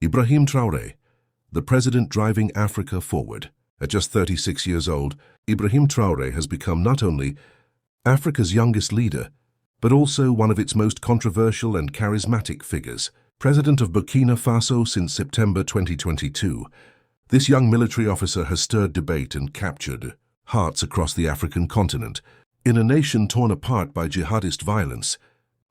Ibrahim Traoré, the president driving Africa forward. At just 36 years old, Ibrahim Traoré has become not only Africa's youngest leader, but also one of its most controversial and charismatic figures. President of Burkina Faso since September 2022, this young military officer has stirred debate and captured hearts across the African continent. In a nation torn apart by jihadist violence,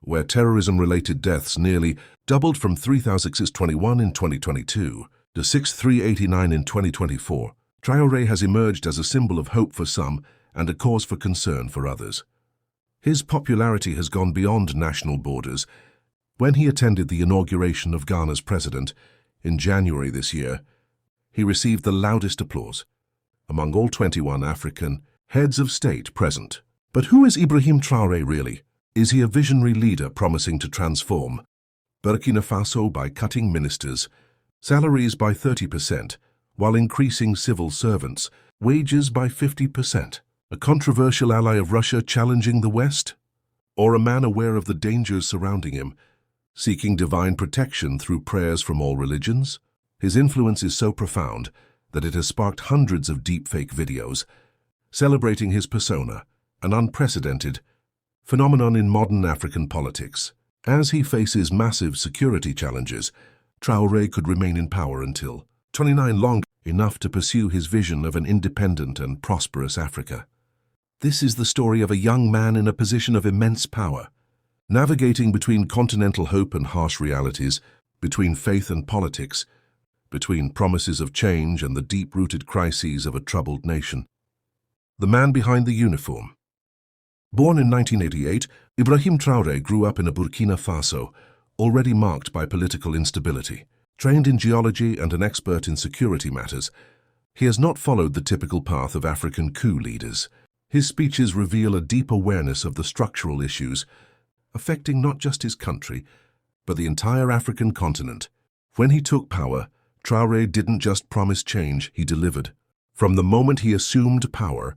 where terrorism-related deaths nearly doubled from 3,621 in 2022 to 6,389 in 2024, Traoré has emerged as a symbol of hope for some and a cause for concern for others. His popularity has gone beyond national borders. When he attended the inauguration of Ghana's president in January this year, he received the loudest applause among all 21 African heads of state present. But who is Ibrahim Traoré really? Is he a visionary leader promising to transform Burkina Faso by cutting ministers' salaries by 30%, while increasing civil servants' wages by 50%? A controversial ally of Russia challenging the West? Or a man aware of the dangers surrounding him, seeking divine protection through prayers from all religions? His influence is so profound that it has sparked hundreds of deepfake videos celebrating his persona, an unprecedented phenomenon in modern African politics. As he faces massive security challenges, Traoré could remain in power until 29 long enough to pursue his vision of an independent and prosperous Africa. This is the story of a young man in a position of immense power, navigating between continental hope and harsh realities, between faith and politics, between promises of change and the deep-rooted crises of a troubled nation. The man behind the uniform. Born in 1988, Ibrahim Traoré grew up in a Burkina Faso, already marked by political instability. Trained in geology and an expert in security matters, he has not followed the typical path of African coup leaders. His speeches reveal a deep awareness of the structural issues affecting not just his country, but the entire African continent. When he took power, Traoré didn't just promise change, he delivered. From the moment he assumed power,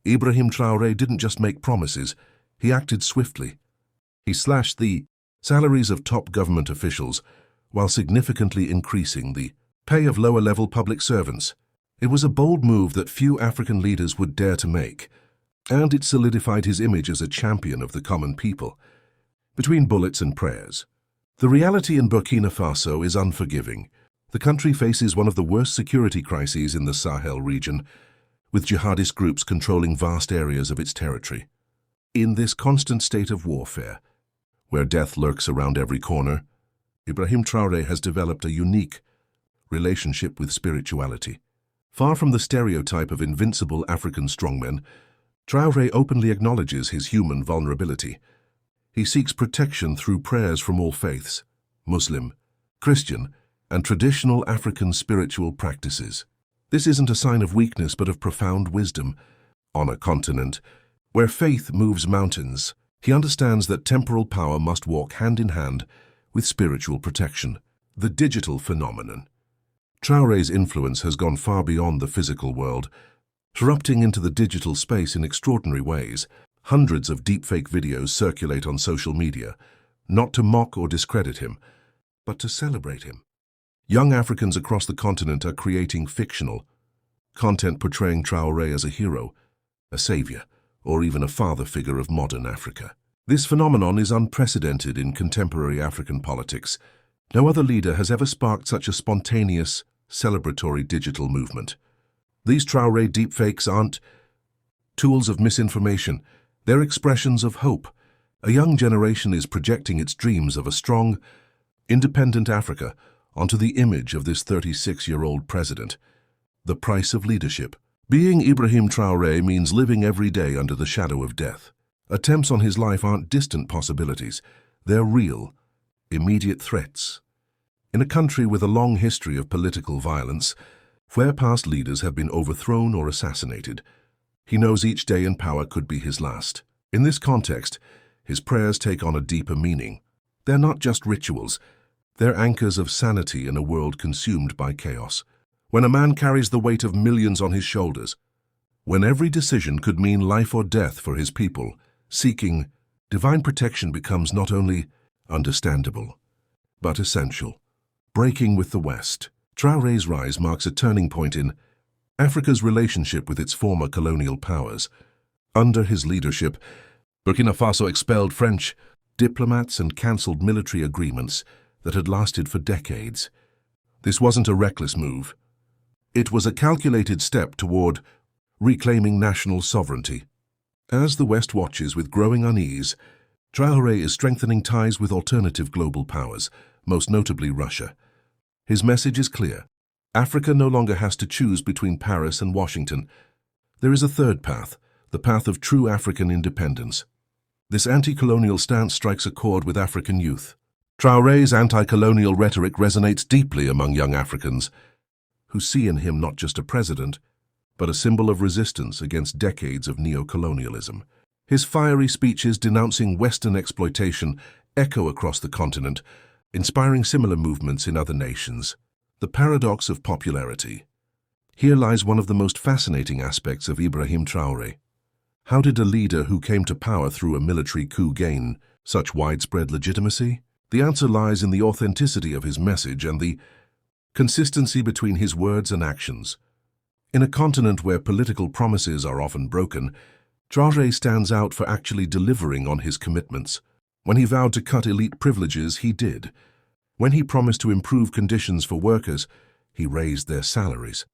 Ibrahim Traoré didn't just make promises, he acted swiftly. He slashed the salaries of top government officials while significantly increasing the pay of lower-level public servants. It was a bold move that few African leaders would dare to make, and it solidified his image as a champion of the common people. Between bullets and prayers. The reality in Burkina Faso is unforgiving. The country faces one of the worst security crises in the Sahel region, with jihadist groups controlling vast areas of its territory. In this constant state of warfare, where death lurks around every corner, Ibrahim Traoré has developed a unique relationship with spirituality. Far from the stereotype of invincible African strongmen, Traoré openly acknowledges his human vulnerability. He seeks protection through prayers from all faiths, Muslim, Christian, and traditional African spiritual practices. This isn't a sign of weakness but of profound wisdom. On a continent where faith moves mountains, he understands that temporal power must walk hand in hand with spiritual protection. The digital phenomenon. Traoré's influence has gone far beyond the physical world, erupting into the digital space in extraordinary ways. Hundreds of deepfake videos circulate on social media, not to mock or discredit him, but to celebrate him. Young Africans across the continent are creating fictional content portraying Traoré as a hero, a savior, or even a father figure of modern Africa. This phenomenon is unprecedented in contemporary African politics. No other leader has ever sparked such a spontaneous, celebratory digital movement. These Traoré deepfakes aren't tools of misinformation, they're expressions of hope. A young generation is projecting its dreams of a strong, independent Africa onto the image of this 36-year-old president. The price of leadership. Being Ibrahim Traoré means living every day under the shadow of death. Attempts on his life aren't distant possibilities. They're real, immediate threats. In a country with a long history of political violence, where past leaders have been overthrown or assassinated, he knows each day in power could be his last. In this context, his prayers take on a deeper meaning. They're not just rituals. They're anchors of sanity in a world consumed by chaos. When a man carries the weight of millions on his shoulders, when every decision could mean life or death for his people, seeking divine protection becomes not only understandable, but essential. Breaking with the West. Traoré's rise marks a turning point in Africa's relationship with its former colonial powers. Under his leadership, Burkina Faso expelled French diplomats and cancelled military agreements that had lasted for decades. This wasn't a reckless move. It was a calculated step toward reclaiming national sovereignty. As the West watches with growing unease, Traoré is strengthening ties with alternative global powers, most notably Russia. His message is clear. Africa no longer has to choose between Paris and Washington. There is a third path, the path of true African independence. This anti-colonial stance strikes a chord with African youth. Traoré's anti-colonial rhetoric resonates deeply among young Africans, who see in him not just a president, but a symbol of resistance against decades of neo-colonialism. His fiery speeches denouncing Western exploitation echo across the continent, inspiring similar movements in other nations. The paradox of popularity. Here lies one of the most fascinating aspects of Ibrahim Traoré. How did a leader who came to power through a military coup gain such widespread legitimacy? The answer lies in the authenticity of his message and the consistency between his words and actions. In a continent where political promises are often broken, Traoré stands out for actually delivering on his commitments. When he vowed to cut elite privileges, he did. When he promised to improve conditions for workers, he raised their salaries.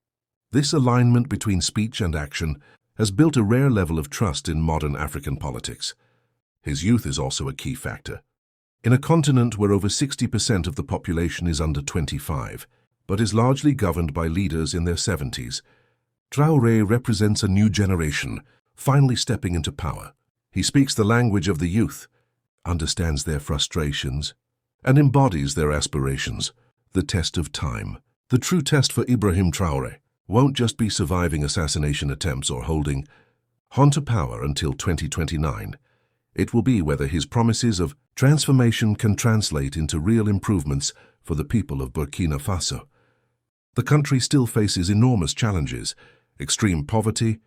This alignment between speech and action has built a rare level of trust in modern African politics. His youth is also a key factor. In a continent where over 60% of the population is under 25, but is largely governed by leaders in their 70s, Traoré represents a new generation, finally stepping into power. He speaks the language of the youth, understands their frustrations, and embodies their aspirations. The test of time. The true test for Ibrahim Traoré won't just be surviving assassination attempts or holding on to power until 2029. It will be whether his promises of transformation can translate into real improvements for the people of Burkina Faso. The country still faces enormous challenges: extreme poverty,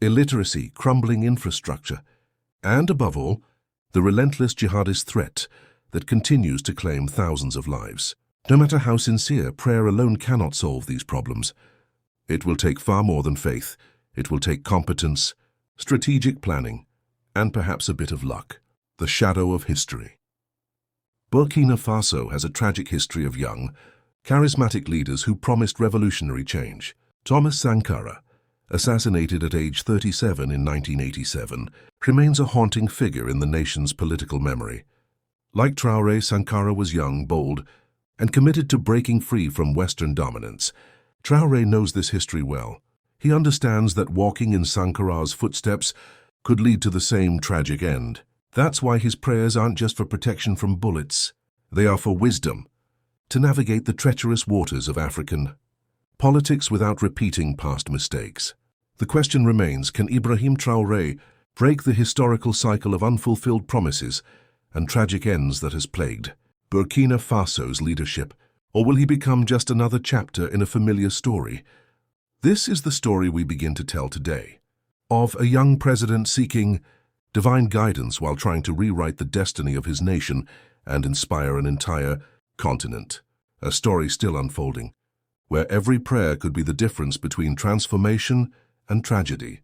illiteracy, crumbling infrastructure, and, above all, the relentless jihadist threat that continues to claim thousands of lives. No matter how sincere, prayer alone cannot solve these problems. It will take far more than faith. It will take competence, strategic planning, and perhaps a bit of luck. The shadow of history. Burkina Faso has a tragic history of young, charismatic leaders who promised revolutionary change. Thomas Sankara, assassinated at age 37 in 1987, remains a haunting figure in the nation's political memory. Like Traoré, Sankara was young, bold, and committed to breaking free from Western dominance. Traoré knows this history well. He understands that walking in Sankara's footsteps could lead to the same tragic end. That's why his prayers aren't just for protection from bullets. They are for wisdom, to navigate the treacherous waters of African politics without repeating past mistakes. The question remains, can Ibrahim Traoré break the historical cycle of unfulfilled promises and tragic ends that has plagued Burkina Faso's leadership, or will he become just another chapter in a familiar story? This is the story we begin to tell today, of a young president seeking divine guidance while trying to rewrite the destiny of his nation and inspire an entire continent. A story still unfolding, where every prayer could be the difference between transformation and tragedy.